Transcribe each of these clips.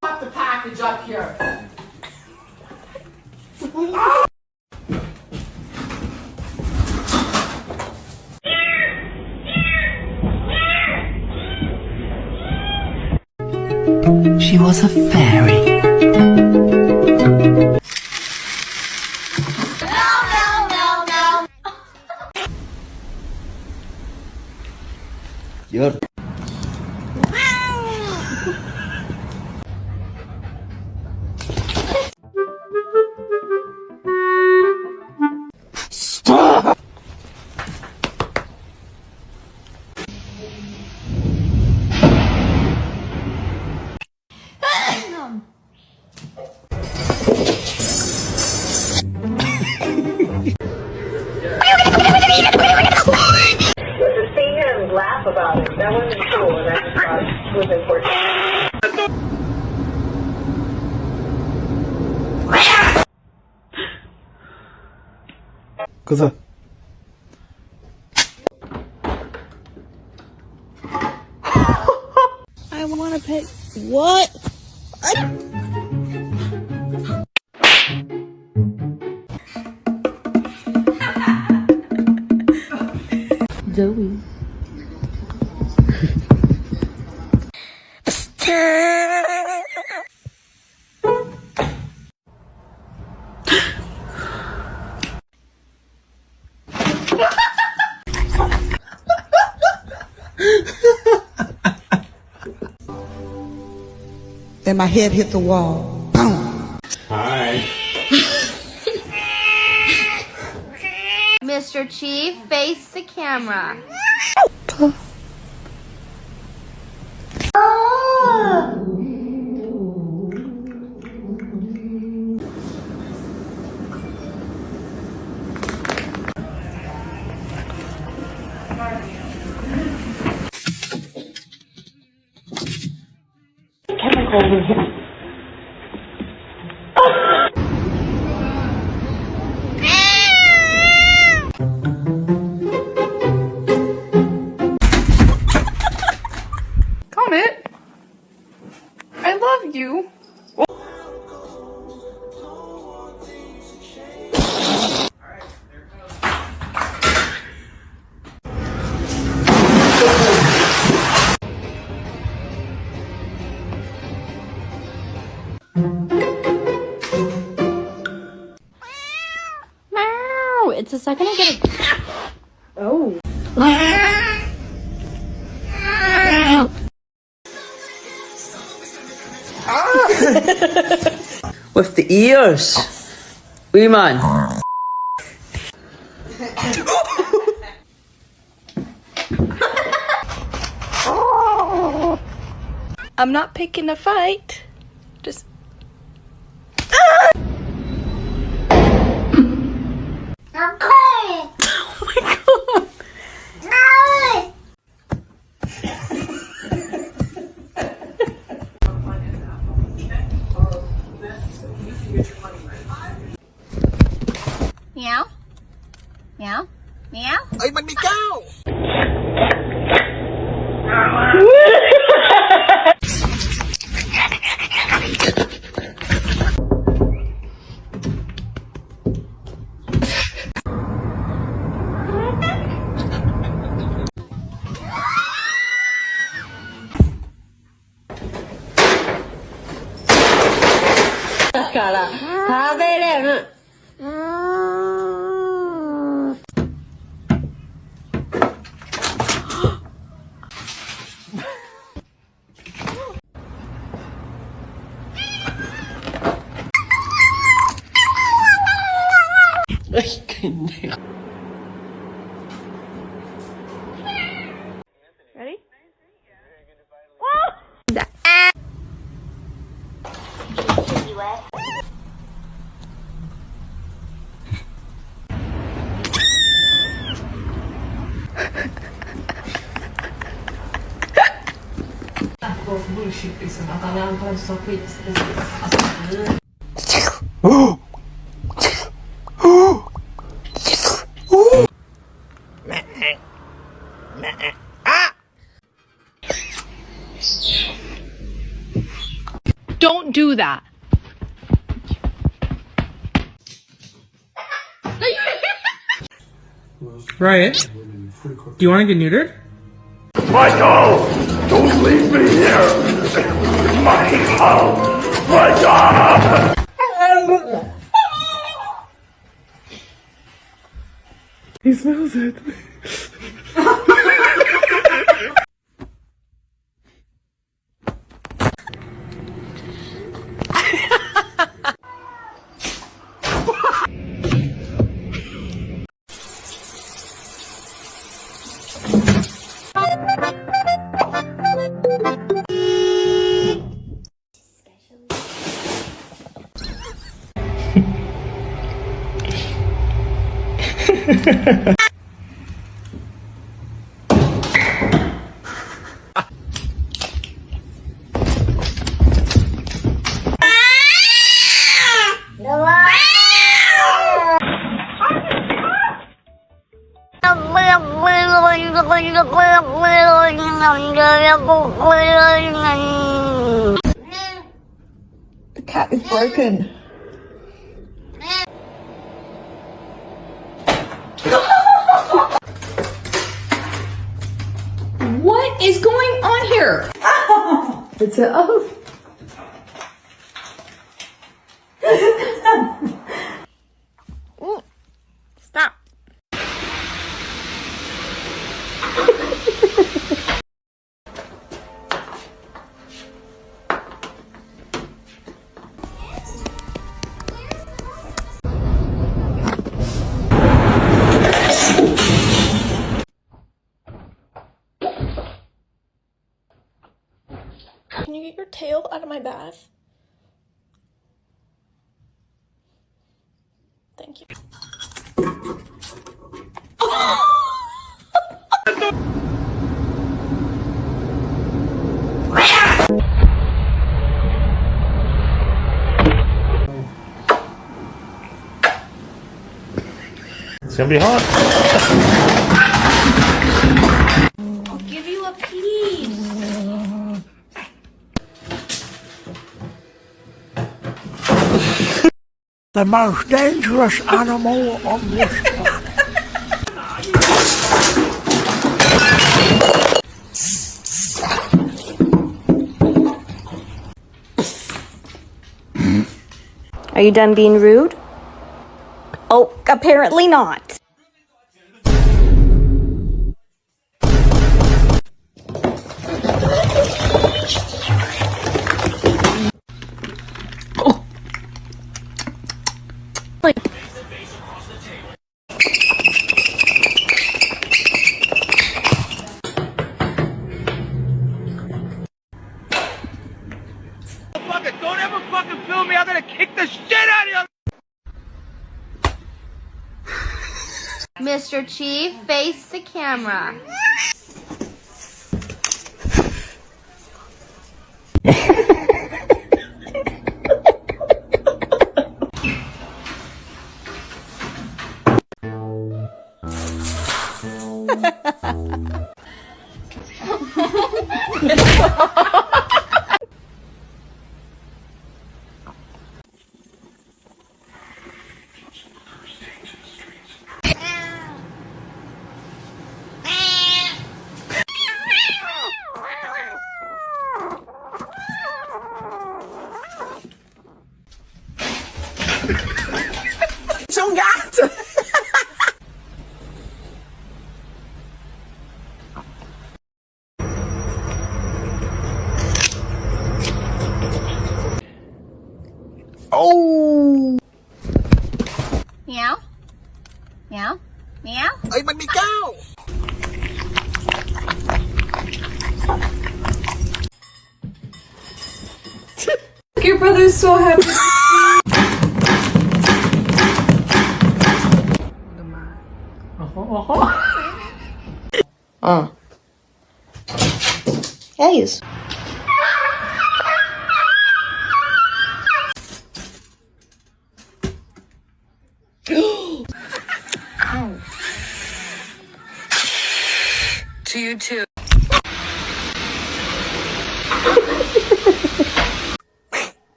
Pop the package up here. She was a fairy. No. You're To see him laugh about it, that wasn't cool, and I just thought it was important. 그래서 I want to pay. What? Zoe. Then my head hit the wall. Boom. Mr. Chief, face the camera. Comet, I love you. Meow. It's the second I get a... Oh. with the ears. Woman. I'm not picking a fight. Just. Oh my god. Meow. Meow. Meow. Ay, man, ikaw! Ay, kanya. Ready? do that. Riot, do you want to get neutered? Michael! Don't leave me here! Michael! Michael! He smells it. The cat is broken. What is going on here? It's a oh. Stop. Can you get your tail out of my bath? Thank you. It's gonna be hot. I'll give you a piece. The most dangerous animal on this planet. Are you done being rude? Oh, apparently not. Don't ever fucking film me! I'm gonna kick the shit out of you! Mr. Chief, face the camera. Oh! Meow. Meow. Meow. Ay, manigaw! Your brother's so happy. Yes. To you too.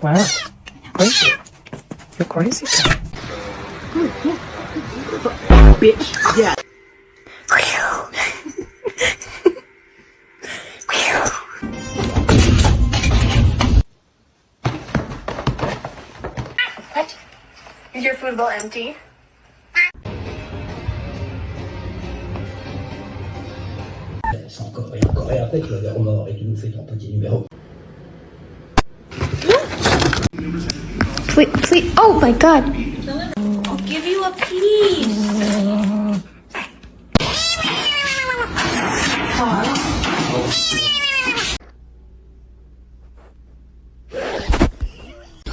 Wow. Crazy. You're crazy. Bitch, yeah. What? Is your food bowl empty? Please. Oh my god. I'll give you a piece.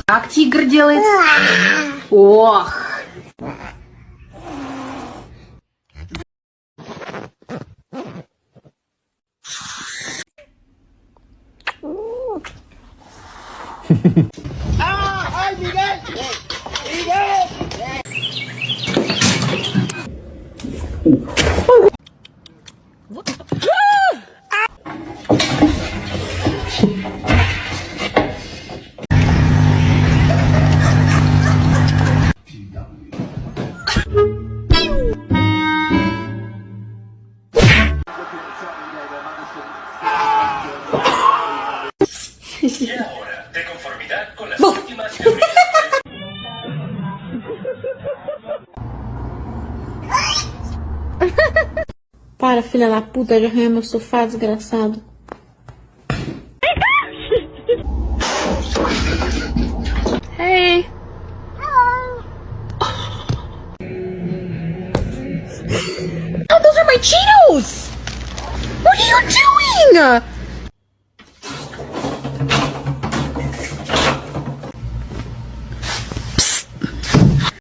Как тигр делает? Ох. Para, filha da puta, de arranhar meu sofá, desgraçado. Hey. Oh, those are my Cheetos! What are you doing?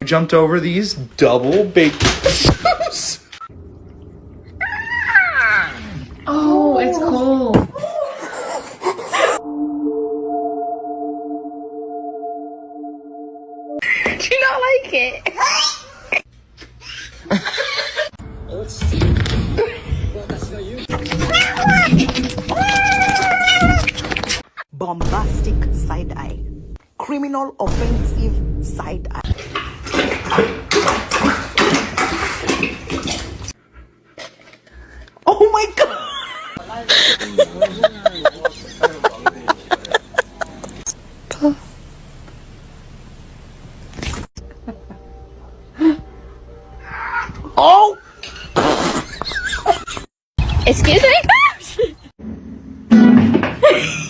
Jumped over these double baked potatoes. Oh, it's cold. Do you not like it? Bombastic side eye. Criminal offensive side eye. Oh my god! Excuse me?